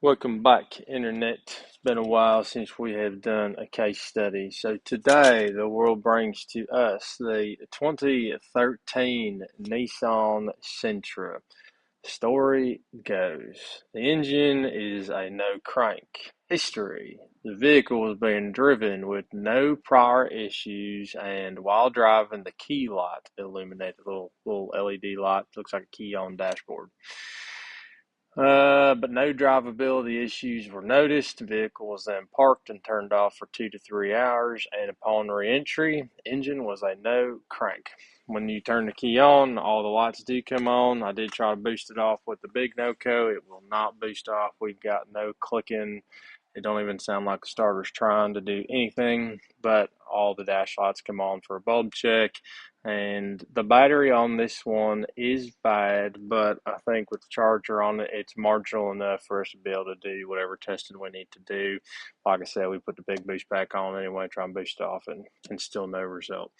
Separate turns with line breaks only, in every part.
Welcome back, Internet. It's been a while since we have done a case study. So today, the world brings to us the 2013 Nissan Sentra. Story goes, the engine is a no crank. History. The vehicle was being driven with no prior issues, and while driving, the key light illuminated. Little LED light, looks like a key on dashboard. But no drivability issues were noticed. The vehicle was then parked and turned off for 2 to 3 hours, and upon re-entry, engine was a no crank. When you turn the key on, all the lights do come on. I did try to boost it off with the big no-co. It will not boost off. We've got no clicking. It don't even sound like the starter's trying to do anything, but all the dash lights come on for a bulb check. And the battery on this one is bad, but I think with the charger on it, it's marginal enough for us to be able to do whatever testing we need to do. Like I said, we put the big boost back on anyway, try and boost it off, and still no result.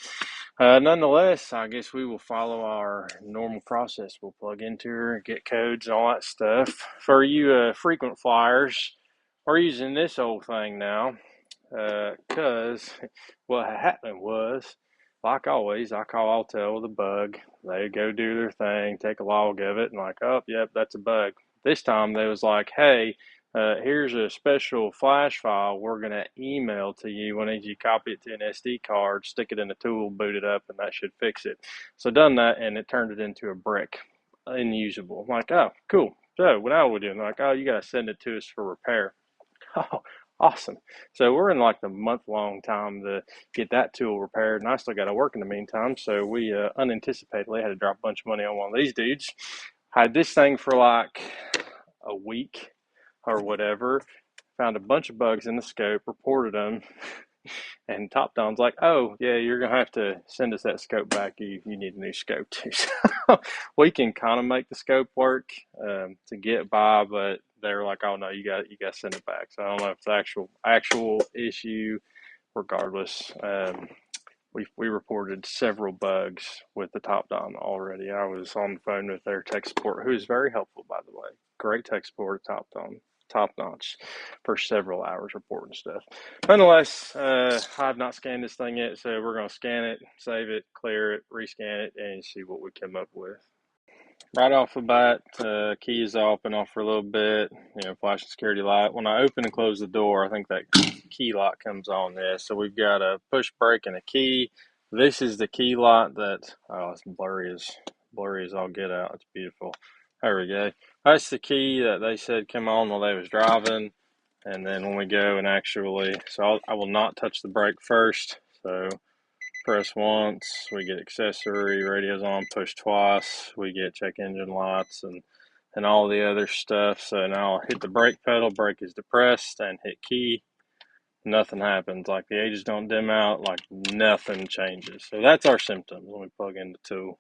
Nonetheless, I guess we will follow our normal process. We'll plug into her, get codes and all that stuff. For you frequent flyers, we're using this old thing now because what happened was, like always, I call Altel with a bug. They go do their thing, take a log of it, and like, oh, yep, that's a bug. This time they was like, hey, here's a special flash file we're going to email to you. We need you to copy it to an SD card, stick it in a tool, boot it up, and that should fix it. So done that, and it turned it into a brick, unusable. I'm like, oh, cool. So what are we doing? Like, oh, you got to send it to us for repair. Oh, awesome. So we're in like the month-long time to get that tool repaired, and I still got to work in the meantime. So we unanticipatedly had to drop a bunch of money on one of these dudes. Had this thing for like a week or whatever. Found a bunch of bugs in the scope, reported them, and Topdon's like, "Oh yeah, you're gonna have to send us that scope back. You need a new scope too." So we can kind of make the scope work to get by, but they're like, "Oh no, you got to send it back." So I don't know if it's actual issue. Regardless, we reported several bugs with the Topdon already. I was on the phone with their tech support, who is very helpful, by the way. Great tech support at Topdon, top notch, for several hours reporting stuff. Nonetheless, I have not scanned this thing yet, so we're going to scan it, save it, clear it, rescan it, and see what we come up with. Right off the bat, key is off and off for a little bit, flashing security light. When I open and close the door, I think that key lock comes on there. So we've got a push brake and a key. This is the key lock that, oh, it's blurry as all get out. It's beautiful. There we go. That's the key that they said come on while they was driving. And then when we go and actually, so I will not touch the brake first. So press once, we get accessory, radio's on, push twice, we get check engine lights and all the other stuff. So now I'll hit the brake pedal, brake is depressed, and hit key. Nothing happens. Like the ages don't dim out, like nothing changes. So that's our symptoms when we plug in the tool.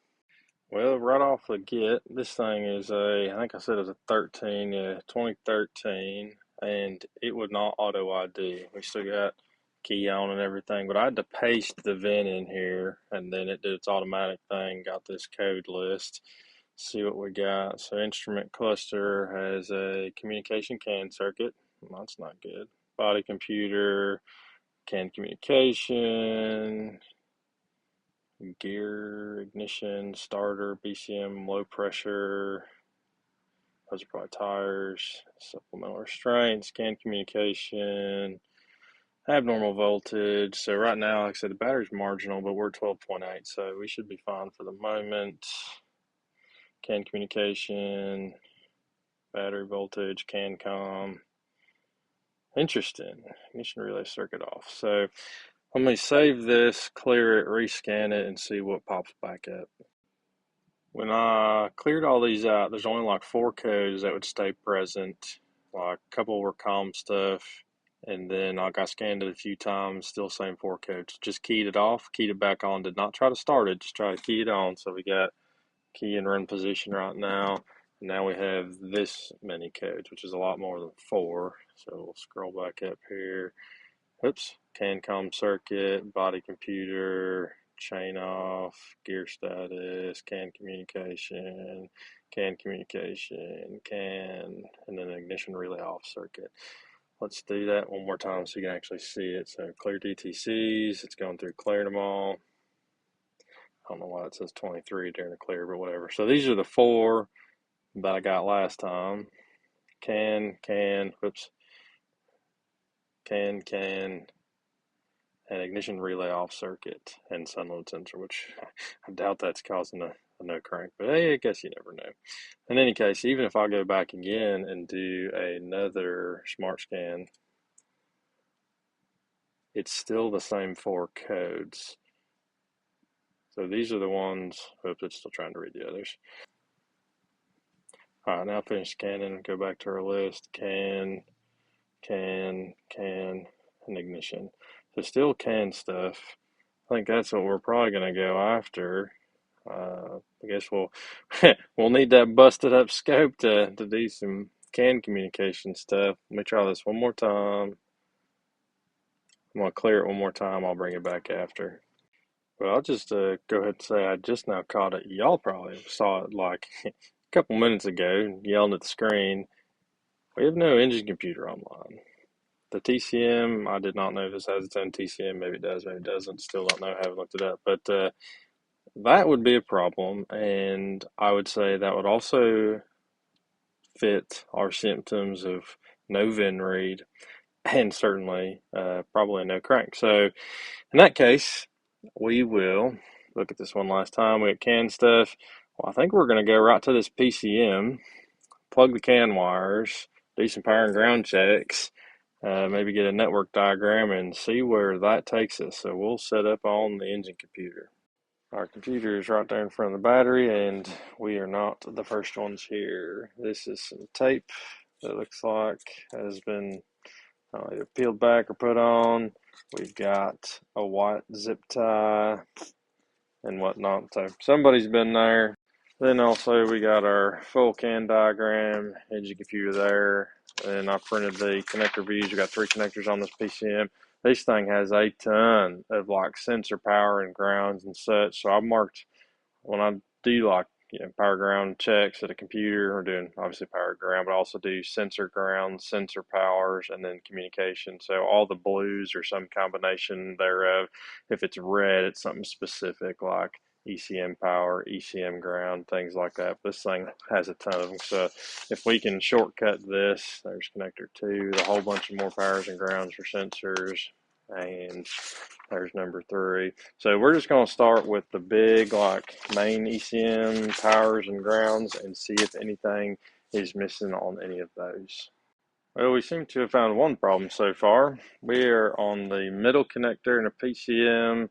Well, right off the get, this thing is I think I said it was a 13, 2013, and it would not auto ID. We still got key on and everything, but I had to paste the VIN in here, and then it did its automatic thing, got this code list. See what we got. So instrument cluster has a communication CAN circuit. Well, that's not good. Body computer, CAN communication, gear, ignition, starter, BCM, low pressure. Those are probably tires, supplemental restraints, CAN communication, abnormal voltage. So right now, like I said, the battery's marginal, but we're 12.8, so we should be fine for the moment. CAN communication, battery voltage, CANCOM. Interesting. Ignition relay circuit off. So let me save this, clear it, rescan it, and see what pops back up. When I cleared all these out, there's only like 4 codes that would stay present. Like a couple were COM stuff, and then I scanned it a few times, still same 4 codes. Just keyed it off, keyed it back on, did not try to start it, just try to key it on. So we got key in run position right now. Now we have this many codes, which is a lot more than 4. So we'll scroll back up here. Oops, CANCOM circuit, body computer, chain off, gear status, CAN communication, CAN communication, CAN, and then ignition relay off circuit. Let's do that one more time so you can actually see it. So clear DTCs, it's going through, cleared them all. I don't know why it says 23 during the clear, but whatever. So these are the 4 that I got last time. CAN, whoops, CAN, and ignition relay off circuit, and sun load sensor, which I doubt that's causing a no crank, but hey, I guess you never know. In any case, even if I go back again and do another smart scan, it's still the same 4 codes. So these are the ones, oops, it's still trying to read the others. All right, now finish scanning, go back to our list, CAN, and ignition. So still CAN stuff. I think that's what we're probably going to go after. I guess we'll need that busted up scope to do some CAN communication stuff. Let me try this one more time. I'm going to clear it one more time. I'll bring it back after. Well, I'll just go ahead and say I just now caught it. Y'all probably saw it like a couple minutes ago, yelling at the screen. We have no engine computer online. The TCM, I did not know this has its own TCM. Maybe it does, maybe it doesn't. Still don't know. Haven't looked it up. But that would be a problem. And I would say that would also fit our symptoms of no VIN read and certainly probably no crank. So in that case, we will look at this one last time. We got CAN stuff. Well, I think we're going to go right to this PCM, plug the CAN wires, do some power and ground checks, maybe get a network diagram and see where that takes us. So we'll set up on the engine computer. Our computer is right there in front of the battery, and we are not the first ones here. This is some tape that looks like has been either peeled back or put on. We've got a white zip tie and whatnot. So somebody's been there. Then also we got our full CAN diagram, engine computer there. And I printed the connector views. We got 3 connectors on this PCM. This thing has a ton of like sensor power and grounds and such. So I marked when I do like power ground checks at a computer, we're doing obviously power ground, but I also do sensor ground, sensor powers, and then communication. So all the blues or some combination thereof. If it's red, it's something specific like ECM power, ECM ground, things like that. This thing has a ton of them. So if we can shortcut this, there's connector 2, a whole bunch of more powers and grounds for sensors, and there's number 3. So we're just going to start with the big like main ECM powers and grounds and see if anything is missing on any of those. Well, we seem to have found one problem so far. We are on the middle connector in a PCM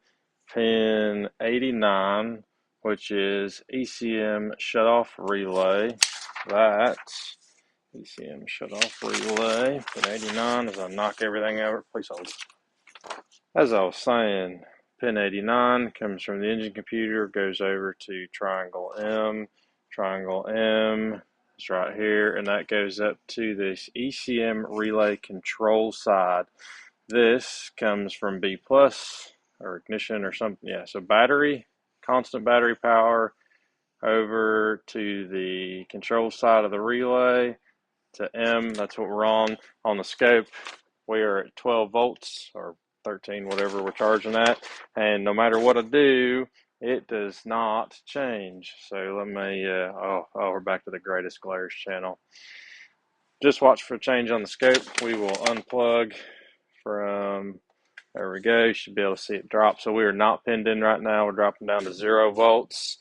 pin 89, which is ECM shutoff relay. That's ECM shutoff relay. Pin 89 as I knock everything over. Please hold. As I was saying, pin 89 comes from the engine computer, goes over to triangle M. Triangle M is right here, and that goes up to this ECM relay control side. This comes from B plus or ignition or something. Yeah, so battery, constant battery power over to the control side of the relay to M. That's what we're on the scope. We are at 12 volts or 13, whatever we're charging at, and no matter what I do, it does not change. So let me, we're back to the greatest glares channel. Just watch for a change on the scope. We will unplug from, there we go, you should be able to see it drop. So we are not pinned in right now. We're dropping down to 0 volts.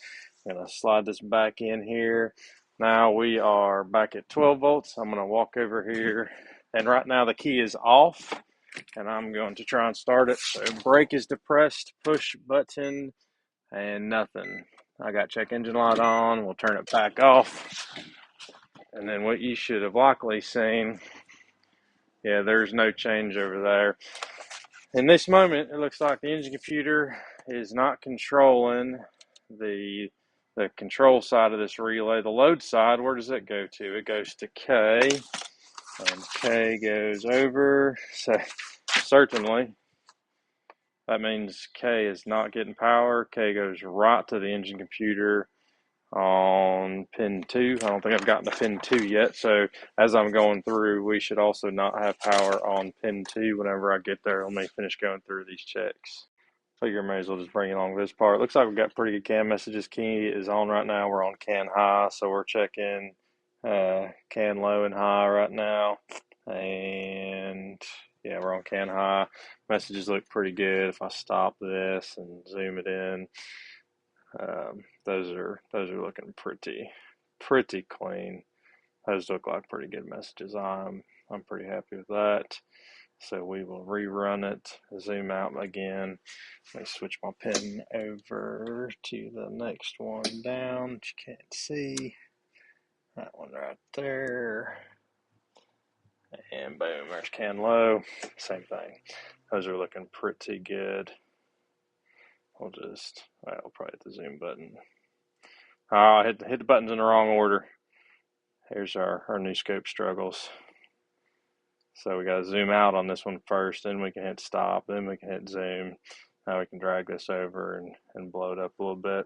I'm going to slide this back in here. Now we are back at 12 volts. I'm going to walk over here, and right now the key is off, and I'm going to try and start it. So brake is depressed, push button, and nothing. I got check engine light on. We'll turn it back off. And then what you should have likely seen, yeah, there's no change over there. In this moment, it looks like the engine computer is not controlling the control side of this relay. The load side, where does it go to? It goes to K, and K goes over. So certainly, that means K is not getting power. K goes right to the engine computer. on pin 2. I don't think I've gotten to pin 2 yet, so as I'm going through, we should also not have power on pin 2 whenever I get there. Let me finish going through these checks. Figure I may as well just bring along this part. Looks like we've got pretty good CAN messages. Keeney is on right now. We're on CAN high, so we're checking CAN low and high right now. And yeah, we're on CAN high. Messages look pretty good. If I stop this and zoom it in, those are looking pretty clean. Those look like pretty good messages. I'm pretty happy with that. So we will rerun it, zoom out again. Let me switch my pen over to the next one down that you can't see. That one right there. And boom, there's CAN low. Same thing. Those are looking pretty good. We'll probably hit the zoom button. I hit the buttons in the wrong order. Here's our new scope struggles. So we got to zoom out on this one first, then we can hit stop, then we can hit zoom. Now we can drag this over and blow it up a little bit.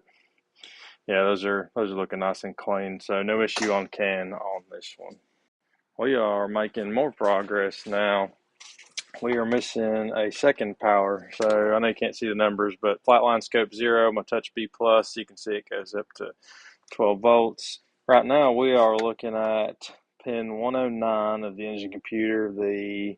Yeah, those are looking nice and clean. So no issue on CAN on this one. We are making more progress now. We are missing a second power. So I know you can't see the numbers, but flatline scope 0, my touch B plus, you can see it goes up to 12 volts. Right now we are looking at pin 109 of the engine computer, the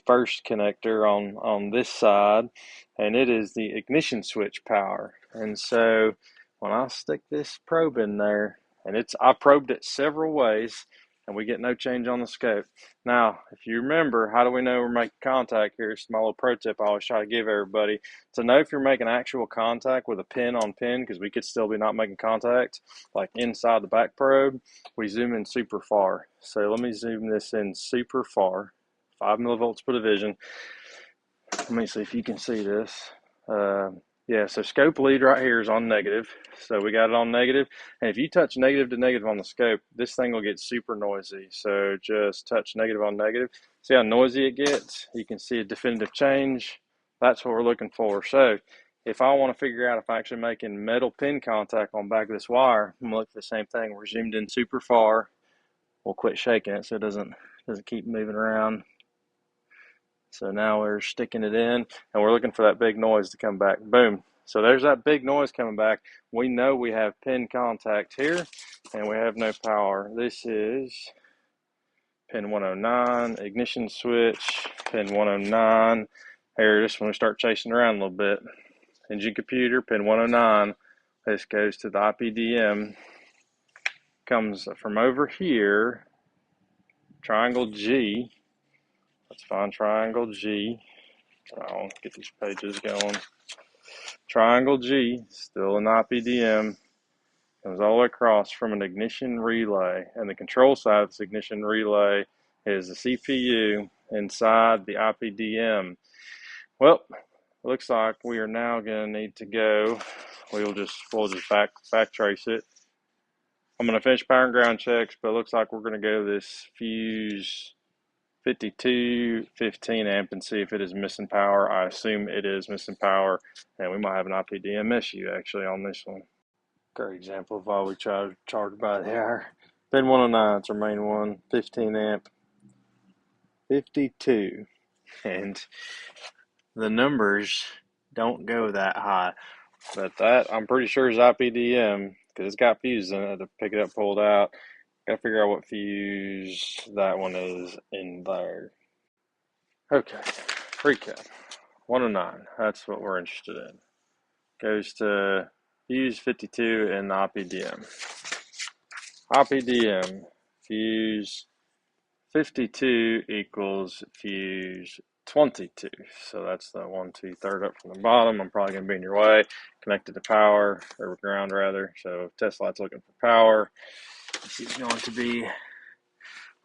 first connector on this side, and it is the ignition switch power. And so when I stick this probe in there, and I probed it several ways, and we get no change on the scope. Now, if you remember, how do we know we're making contact? Here's my little pro tip I always try to give everybody. To know if you're making actual contact with a pin on pin, because we could still be not making contact, like inside the back probe, we zoom in super far. So let me zoom this in super far, 5 millivolts per division. Let me see if you can see this. Yeah, so scope lead right here is on negative. So we got it on negative. And if you touch negative to negative on the scope, this thing will get super noisy. So just touch negative on negative. See how noisy it gets? You can see a definitive change. That's what we're looking for. So if I want to figure out if I'm actually making metal pin contact on the back of this wire, I'm going to look at the same thing. We're zoomed in super far. We'll quit shaking it so it doesn't keep moving around. So now we're sticking it in, and we're looking for that big noise to come back. Boom. So there's that big noise coming back. We know we have pin contact here, and we have no power. This is pin 109, ignition switch, pin 109. Here, this one we start chasing around a little bit. Engine computer, pin 109. This goes to the IPDM. Comes from over here, triangle G. Let's find triangle G. I'll get these pages going. Triangle G, still an IPDM, comes all the way across from an ignition relay. And the control side of this ignition relay is the CPU inside the IPDM. Well, looks like we are now going to need to go. We'll just back trace it. I'm going to finish power and ground checks, but it looks like we're going to go this fuse 52 15 amp and see if it is missing power. I assume it is missing power, and we might have an IPDM issue actually on this one. Great example of why we charge by the hour. Pin 109 is our main one, 15 amp, 52, and the numbers don't go that high, but that I'm pretty sure is IPDM because it's got fuses in it to pick it up, pulled out. Gotta figure out what fuse that one is in there. Okay, recap. 109, that's what we're interested in. Goes to fuse 52 in the IPDM. IPDM, fuse 52 equals fuse 22. So that's the 1, 2, 3 up from the bottom. I'm probably going to be in your way. Connected to power, or ground rather. So test light's looking for power. This is going to be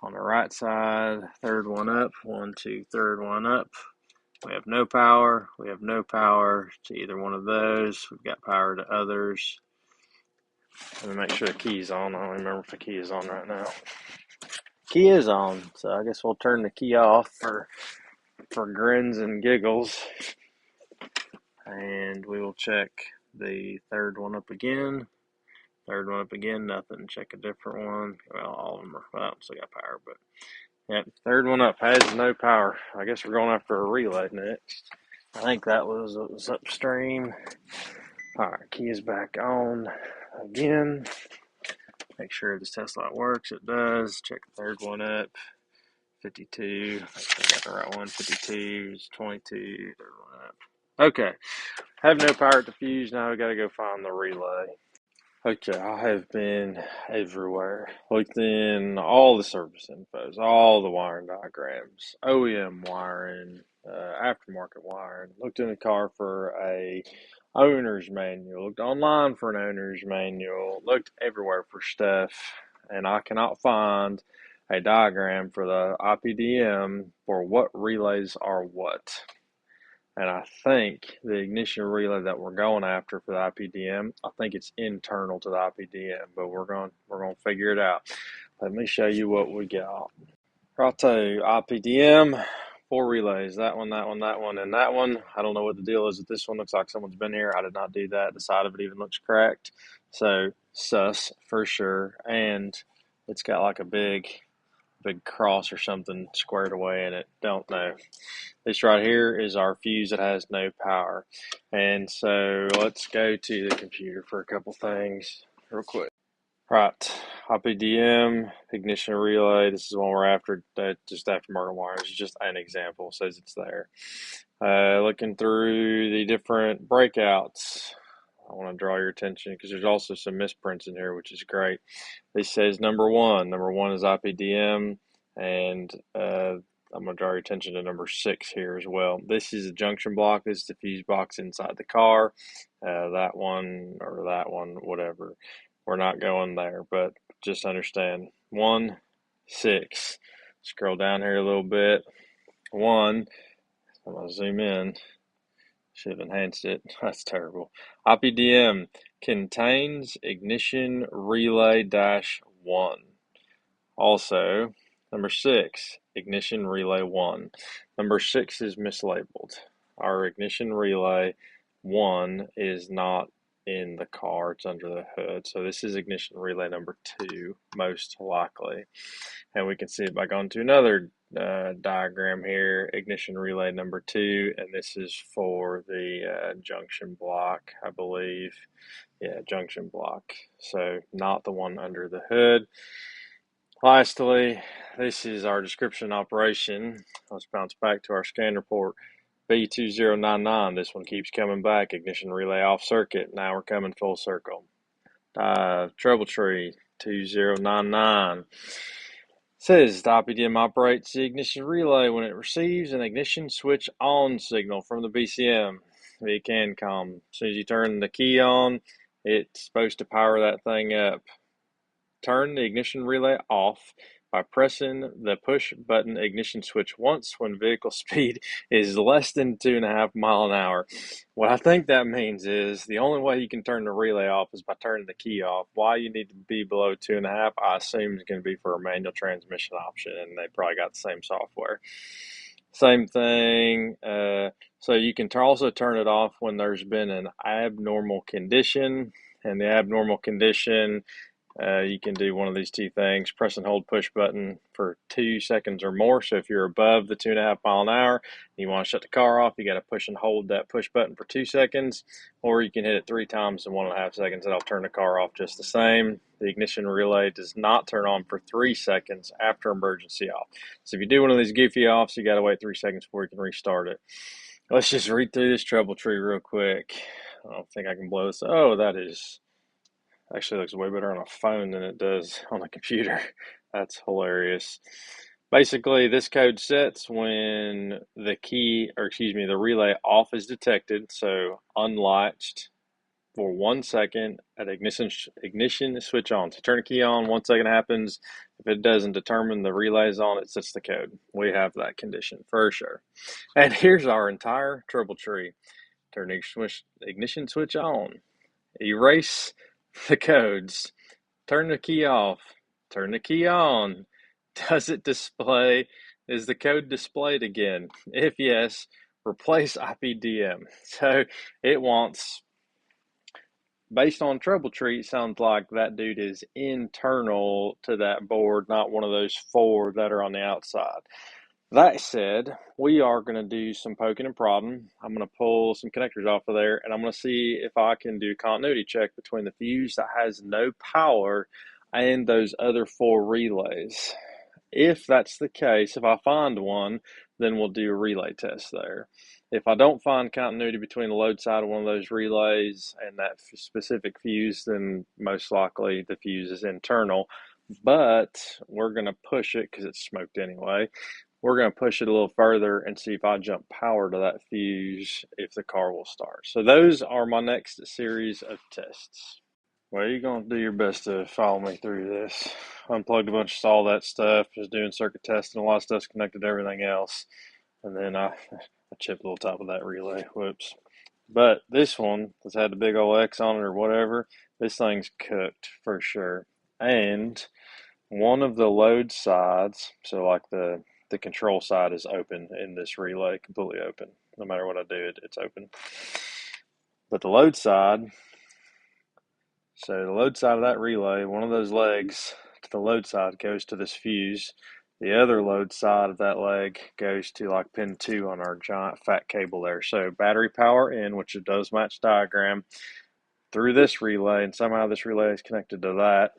on the right side, third one up, 1, 2, third one up. We have no power. We have no power to either one of those. We've got power to others. Let me make sure the key's on. I don't remember if the key is on right now. Key is on, so I guess we'll turn the key off for grins and giggles. And we will check the third one up again. Third one up again, nothing. Check a different one. Well, all of them are, well, still got power, but yeah, third one up has no power. I guess we're going after a relay next. I think that was upstream. All right, key is back on again. Make sure this test light works. It does. Check the third one up. 52. I think I got the right one. 52 is 22. Third one up. Okay. Have no power at the fuse. Now we got to go find the relay. Okay, I have been everywhere. Looked in all the service infos, all the wiring diagrams, OEM wiring, aftermarket wiring. Looked in the car for a owner's manual. Looked online for an owner's manual. Looked everywhere for stuff, and I cannot find a diagram for the IPDM for what relays are what. And I think the ignition relay that we're going after for the IPDM, I think it's internal to the IPDM, but we're going to figure it out. Let me show you what we got. Righto, IPDM, 4 relays. That one, that one, that one, and that one. I don't know what the deal is with this one. Looks like someone's been here. I did not do that. The side of it even looks cracked. So sus for sure. And it's got like a big cross or something squared away in it. Don't know. This right here is our fuse that has no power. And so let's go to the computer for a couple things real quick. Right, IPDM, ignition relay. This is one we're after, just aftermarket wires. It's just an example, says it's there. Looking through the different breakouts, I want to draw your attention because there's also some misprints in here, which is great. This says number one. Number one is IPDM, and I'm going to draw your attention to number 6 here as well. This is a junction block. This is the fuse box inside the car. That one or that one, whatever. We're not going there, but just understand. 1, 6. Scroll down here a little bit. 1. I'm going to zoom in. Should have enhanced it. That's terrible. IPDM contains ignition relay -1. Also, number 6, ignition relay 1. Number 6 is mislabeled. Our ignition relay 1 is not in the car, it's under the hood. So this is ignition relay number 2, most likely. And we can see it by going to another diagram here, ignition relay number 2, and this is for the junction block, I believe. Yeah, junction block. So not the one under the hood. Lastly, this is our description operation. Let's bounce back to our scan report. B2099, this one keeps coming back. Ignition relay off circuit. Now we're coming full circle. Trouble tree 2099 says the IPDM operates the ignition relay when it receives an ignition switch on signal from the BCM. The CANCOM. As soon as you turn the key on, it's supposed to power that thing up. Turn the ignition relay off by pressing the push button ignition switch once when vehicle speed is less than 2.5 miles an hour. What I think that means is the only way you can turn the relay off is by turning the key off. Why you need to be below 2.5, I assume is going to be for a manual transmission option, and they probably got the same software. Same thing. So you can also turn it off when there's been an abnormal condition, and the abnormal condition, you can do one of these 2 things: press and hold push button for 2 seconds or more. So if you're above the 2.5 mile an hour, and you want to shut the car off, you got to push and hold that push button for 2 seconds, or you can hit it 3 times in 1.5 seconds. That'll turn the car off just the same. The ignition relay does not turn on for 3 seconds after emergency off. So if you do one of these goofy offs, you got to wait 3 seconds before you can restart it. Let's just read through this trouble tree real quick. I don't think I can blow this. Oh, that is... Actually looks way better on a phone than it does on a computer. That's hilarious. Basically, this code sets when the relay off is detected, so unlatched for 1 second at ignition switch on. So turn the key on, 1 second happens. If it doesn't determine the relay's on, it sets the code. We have that condition for sure. And here's our entire trouble tree. Turn the ignition switch on. Erase the codes. Turn the key off. Turn the key on. Does it display? Is the code displayed again? If yes, replace IPDM. So it wants based on trouble tree, it sounds like that dude is internal to that board, not one of those four that are on the outside. That said, we are going to do some poking and prodding. I'm going to pull some connectors off of there, and I'm going to see if I can do a continuity check between the fuse that has no power and those other four relays. If that's the case, if I find one, then we'll do a relay test there. If I don't find continuity between the load side of one of those relays and that specific fuse, then most likely the fuse is internal. But we're going to push it because it's smoked anyway. We're going to push it a little further and see if I jump power to that fuse, if the car will start. So those are my next series of tests. Well, you're going to do your best to follow me through this. Unplugged a bunch of all that stuff, just doing circuit testing, a lot of stuff's connected to everything else. And then I chipped a little top of that relay, whoops. But this one that's had the big old X on it or whatever, this thing's cooked for sure. And one of the load sides, so like the control side is open in this relay, completely open. No matter what I do, it's open. But the load side, so the load side of that relay, one of those legs to the load side goes to this fuse. The other load side of that leg goes to like pin 2 on our giant fat cable there. So battery power in, which it does match diagram, through this relay, and somehow this relay is connected to that.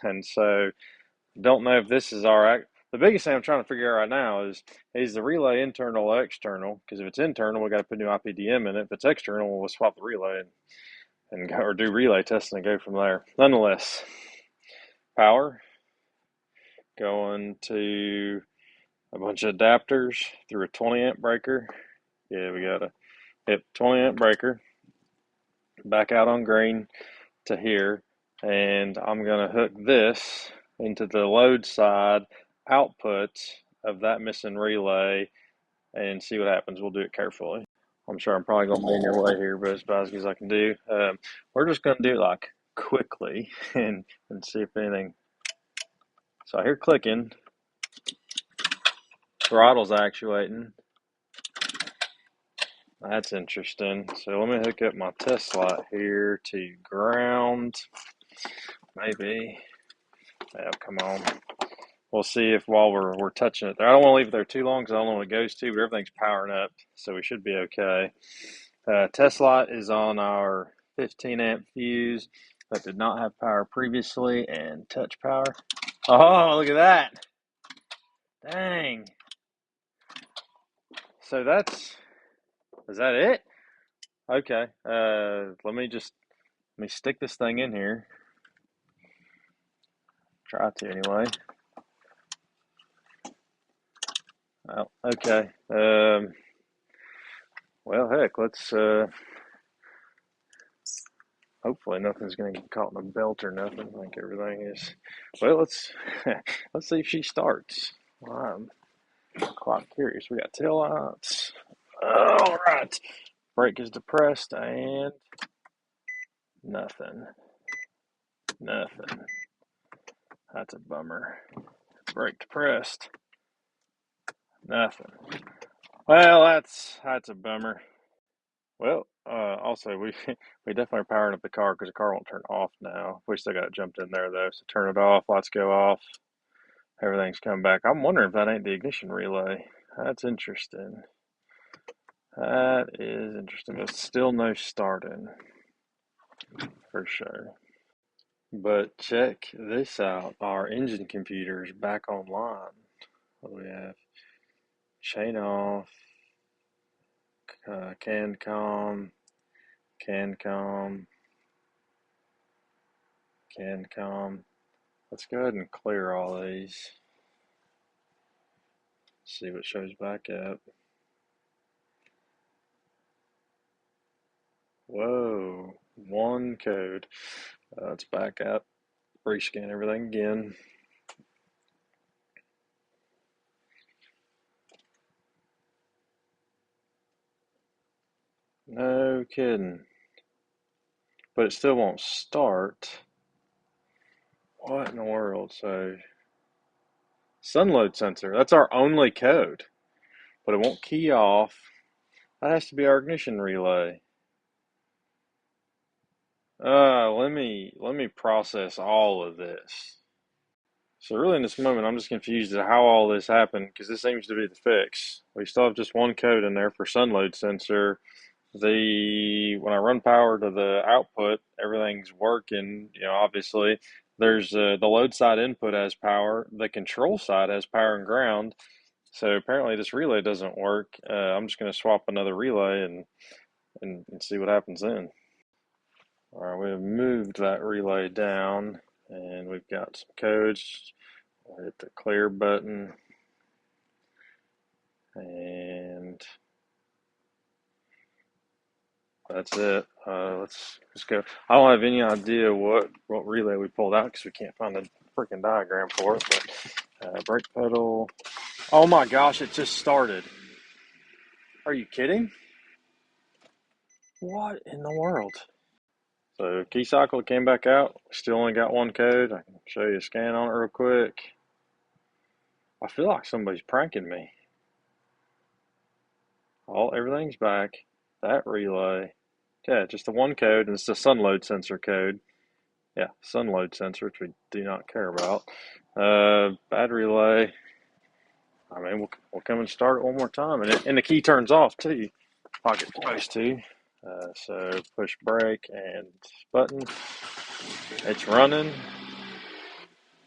And so don't know if this is our... The biggest thing I'm trying to figure out right now is the relay internal or external? Because if it's internal, we got to put new IPDM in it. If it's external, we'll swap the relay and go, or do relay testing and go from there. Nonetheless, power going to a bunch of adapters through a 20 amp breaker. Yeah, we got a 20 amp breaker back out on green to here, and I'm gonna hook this into the load side output of that missing relay and see what happens. We'll do it carefully. I'm sure I'm probably gonna be in your way here, but it's about as good as I can do. We're just gonna do it like quickly and see if anything. So I hear clicking, throttle's actuating. That's interesting. So let me hook up my test light here to ground. Maybe. Yeah, come on. We'll see if while we're touching it there. I don't want to leave it there too long because I don't know what it goes to, but everything's powering up, so we should be okay. Test light is on our 15 amp fuse that did not have power previously, and touch power. Oh, look at that. Dang. So is that it? Okay. Let me stick this thing in here. Try to anyway. Oh, okay. Well, heck, let's hopefully nothing's going to get caught in a belt or nothing. I think everything is. Well, let's see if she starts. I'm quite curious. We got tail lights. All right. Brake is depressed and nothing. Nothing. That's a bummer. Brake depressed. Nothing. Well, that's a bummer. Well, also we definitely are powering up the car because the car won't turn off now. We still got it jumped in there though, so turn it off. Lights go off. Everything's coming back. I'm wondering if that ain't the ignition relay. That's interesting. That is interesting. But still no starting for sure. But check this out. Our engine computer is back online. What do we have? Chain off. CANCOM. Let's go ahead and clear all these. See what shows back up. Whoa, one code. Let's back up, rescan everything again. No kidding. But it still won't start. What in the world? So, sun load sensor. That's our only code. But it won't key off. That has to be our ignition relay. Let me process all of this. So really in this moment, I'm just confused at how all this happened because this seems to be the fix. We still have just one code in there for sun load sensor. When I run power to the output, everything's working. Obviously, there's the load side input has power, the control side has power and ground. So apparently this relay doesn't work. I'm just going to swap another relay and see what happens then. All right, we've moved that relay down, and we've got some codes. We'll hit the clear button, and that's it. Let's go. I don't have any idea what relay we pulled out because we can't find the freaking diagram for it. But brake pedal. Oh my gosh! It just started. Are you kidding? What in the world? So key cycle came back out. Still only got one code. I can show you a scan on it real quick. I feel like somebody's pranking me. Everything's back. That relay. Yeah, just the one code, and it's the sun load sensor code. Yeah, sun load sensor, which we do not care about. Bad relay. I mean, we'll come and start it one more time, and the key turns off too. Like it's supposed to. So push brake and button. It's running.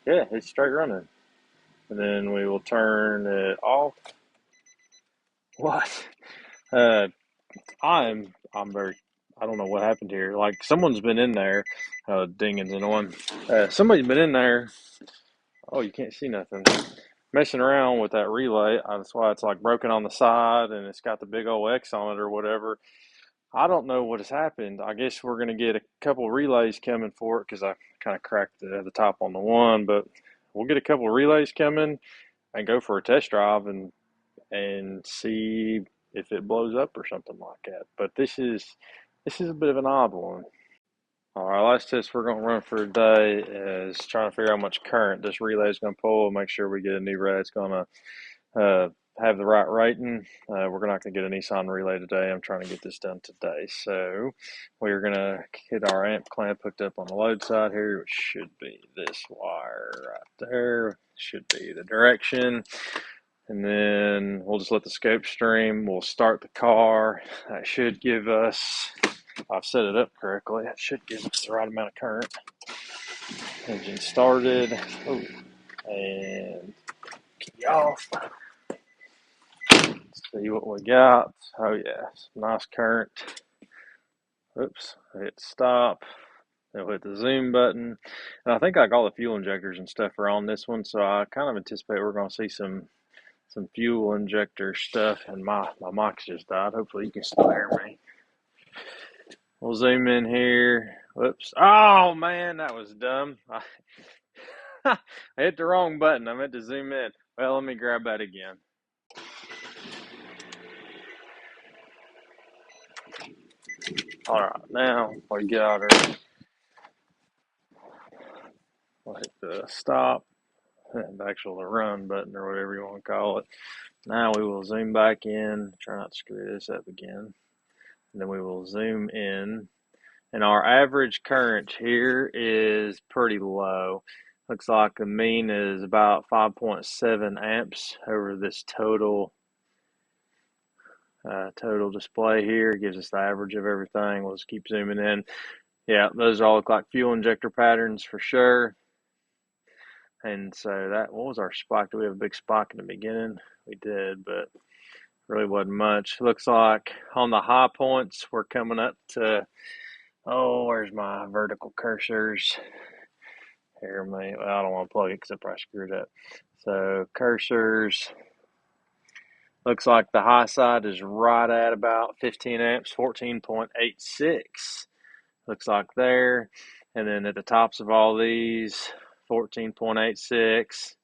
Yeah, it's straight running. And then we will turn it off. What? Uh, I'm very. I don't know what happened here. Like someone's been in there. Dinging's annoying. Somebody's been in there. Oh, you can't see nothing. Messing around with that relay. That's why it's like broken on the side and it's got the big old X on it or whatever. I don't know what has happened. I guess we're going to get a couple relays coming for it because I kind of cracked the top on the one, but we'll get a couple relays coming and go for a test drive and see if it blows up or something like that. But this is a bit of an odd one. All right, last test we're going to run for today is trying to figure out how much current this relay is going to pull. Make sure we get a new relay that's going to have the right rating. We're not going to get a Nissan relay today. I'm trying to get this done today. So we're going to get our amp clamp hooked up on the load side here, which should be this wire right there. Should be the direction. And then we'll just let the scope stream. We'll start the car. That should give us, if I've set it up correctly, that should give us the right amount of current. Engine started. Oh, and key off. Let's see what we got. Oh yeah, some nice current. Oops, hit stop. Then we'll hit the zoom button. And I think like all the fuel injectors and stuff are on this one, so I kind of anticipate we're going to see some fuel injector stuff. And my mic's just died. Hopefully you can still hear me. We'll zoom in here. Whoops. Oh man, that was dumb. I hit the wrong button. I meant to zoom in. Well, let me grab that again. All right, now we got her. We'll hit the stop and actually the run button or whatever you want to call it. Now we will zoom back in. Try not to screw this up again. And then we will zoom in. And our average current here is pretty low. Looks like the mean is about 5.7 amps over this total display here. It gives us the average of everything. We'll just keep zooming in. Yeah, those all look like fuel injector patterns for sure. And so what was our spike? Did we have a big spike in the beginning? We did, but really wasn't much. Looks like on the high points, we're coming up to, where's my vertical cursors? Here, I don't want to plug it because I probably screwed up. So cursors, looks like the high side is right at about 15 amps, 14.86. Looks like there. And then at the tops of all these, 14.86.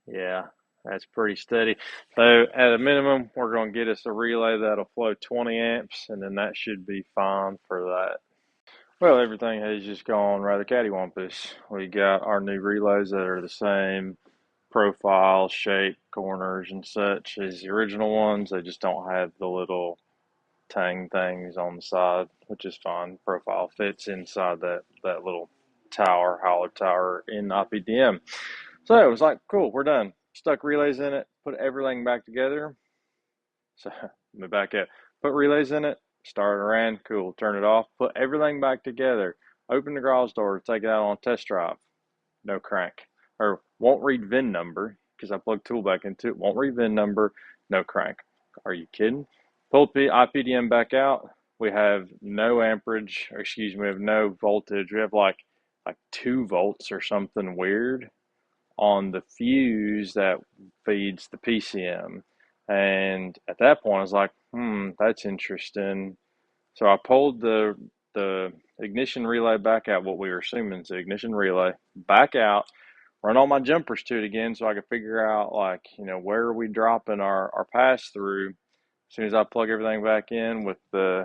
Yeah, that's pretty steady. So at a minimum, we're going to get us a relay that'll flow 20 amps, and then that should be fine for that. Well, everything has just gone rather cattywampus. We got our new relays that are the same profile, shape, corners, and such as the original ones. They just don't have the little tang things on the side, which is fine. Profile fits inside that little tower, hollow tower in IPDM. So it was like, cool, we're done. Stuck relays in it, put everything back together. So let me back up. Put relays in it, start it ran, cool, turn it off, put everything back together. Open the garage door to take it out on a test drive. No crank. Or won't read VIN number because I plugged tool back into it. Won't read VIN number, no crank. Are you kidding? Pulled IPDM back out. We have no amperage, or excuse me, we have no voltage. We have like 2 volts or something weird on the fuse that feeds the PCM. And at that point, I was like, that's interesting. So I pulled the ignition relay back out, what we were assuming is the ignition relay, back out, run all my jumpers to it again so I could figure out, like, where are we dropping our pass through. As soon as I plug everything back in with the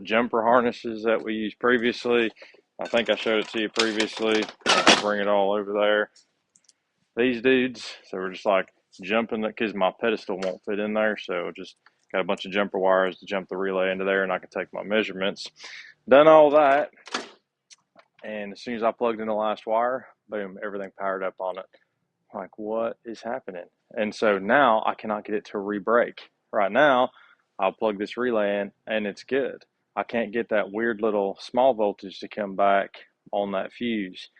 jumper harnesses that we used previously, I think I showed it to you previously. I'll bring it all over there. These dudes, so we're just like jumping it because my pedestal won't fit in there, so just got a bunch of jumper wires to jump the relay into there, and I can take my measurements. Done all that, and as soon as I plugged in the last wire, boom, everything powered up on it. I'm like, what is happening? And so now I cannot get it to re-break. Right now, I'll plug this relay in, and it's good. I can't get that weird little small voltage to come back on that fuse.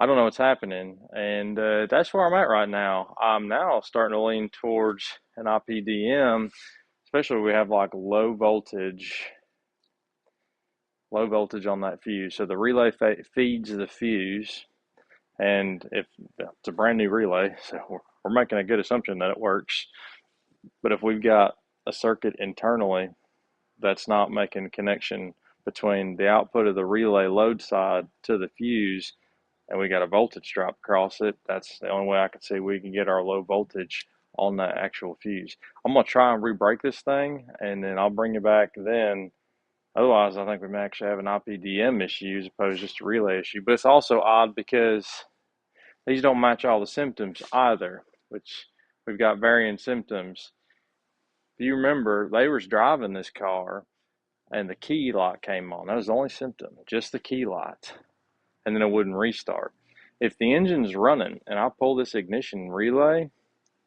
I don't know what's happening, and that's where I'm at right now. I'm now starting to lean towards an IPDM, especially when we have like low voltage on that fuse. So the relay feeds the fuse, and if it's a brand new relay, so we're making a good assumption that it works. But if we've got a circuit internally that's not making connection between the output of the relay load side to the fuse, and we got a voltage drop across it, that's the only way I could see we can get our low voltage on that actual fuse. I'm going to try and re-break this thing, and then I'll bring you back then. Otherwise, I think we may actually have an IPDM issue as opposed to just a relay issue. But it's also odd because these don't match all the symptoms either, which we've got varying symptoms. If you remember, they was driving this car, and the key light came on. That was the only symptom, just the key light. And then it wouldn't restart. If the engine's running and I pull this ignition relay,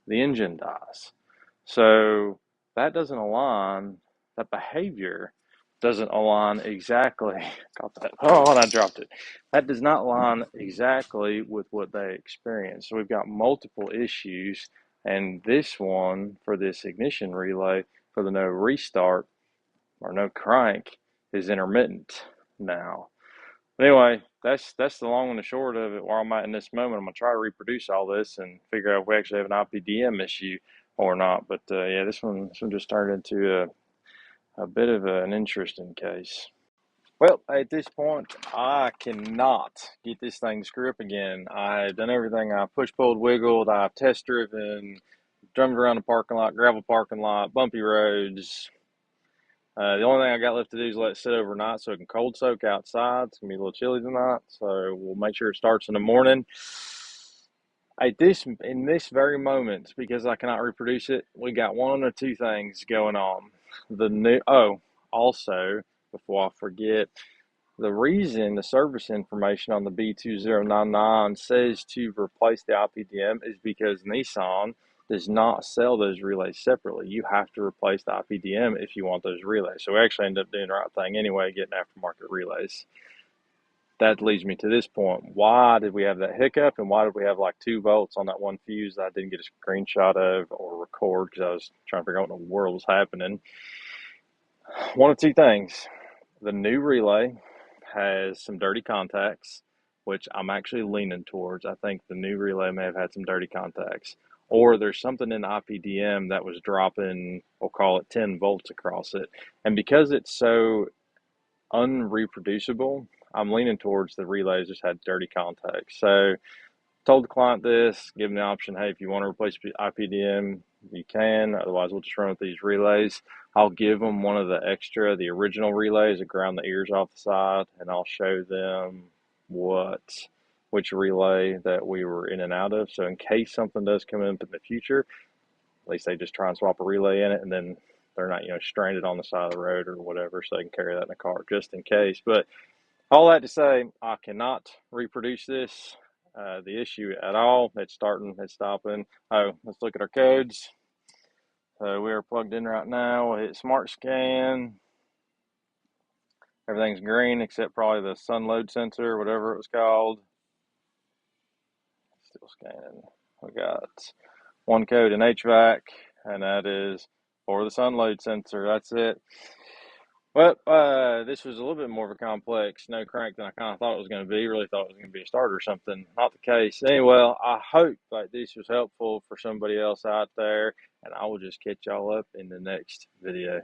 the engine dies. So that doesn't align, that behavior doesn't align exactly. Got that. Oh, and I dropped it. That does not align exactly with what they experience. So we've got multiple issues, and this one for this ignition relay for the no restart or no crank is intermittent now. Anyway, that's the long and the short of it. Where I'm at in this moment, I'm gonna try to reproduce all this and figure out if we actually have an IPDM issue or not. But yeah, this one just turned into a bit of an interesting case. Well, at this point, I cannot get this thing to screw up again. I've done everything. I push, pulled, wiggled. I've test driven, drummed around the parking lot, gravel parking lot, bumpy roads. The only thing I got left to do is let it sit overnight so it can cold soak outside. It's gonna be a little chilly tonight, so we'll make sure it starts in the morning. In this very moment, because I cannot reproduce it, we got one or two things going on. Also, before I forget, the service information on the B2099 says to replace the IPDM is because Nissan does not sell those relays separately. You have to replace the IPDM if you want those relays. So we actually end up doing the right thing anyway, getting aftermarket relays. That leads me to this point. Why did we have that hiccup, and why did we have like 2 volts on that one fuse that I didn't get a screenshot of or record because I was trying to figure out what in the world was happening? One of two things. The new relay has some dirty contacts, which I'm actually leaning towards. I think the new relay may have had some dirty contacts. Or there's something in the IPDM that was dropping, we'll call it 10 volts across it. And because it's so unreproducible, I'm leaning towards the relays just had dirty contacts. So told the client this, give them the option, hey, if you want to replace IPDM, you can. Otherwise, we'll just run with these relays. I'll give them one of the original relays that ground the ears off the side, and I'll show them which relay that we were in and out of. So in case something does come up in the future, at least they just try and swap a relay in it, and then they're not, stranded on the side of the road or whatever, so they can carry that in the car just in case. But all that to say, I cannot reproduce this, the issue at all. It's starting, it's stopping. Oh, let's look at our codes. So we are plugged in right now. We'll hit smart scan. Everything's green except probably the sun load sensor, whatever it was called. Still scanning. We got one code in HVAC, and that is for the sun load sensor. That's it. Well, this was a little bit more of a complex no crank than I kind of thought it was going to be. Really thought it was going to be a starter or something. Not the case. Anyway, I hope that this was helpful for somebody else out there, and I will just catch y'all up in the next video.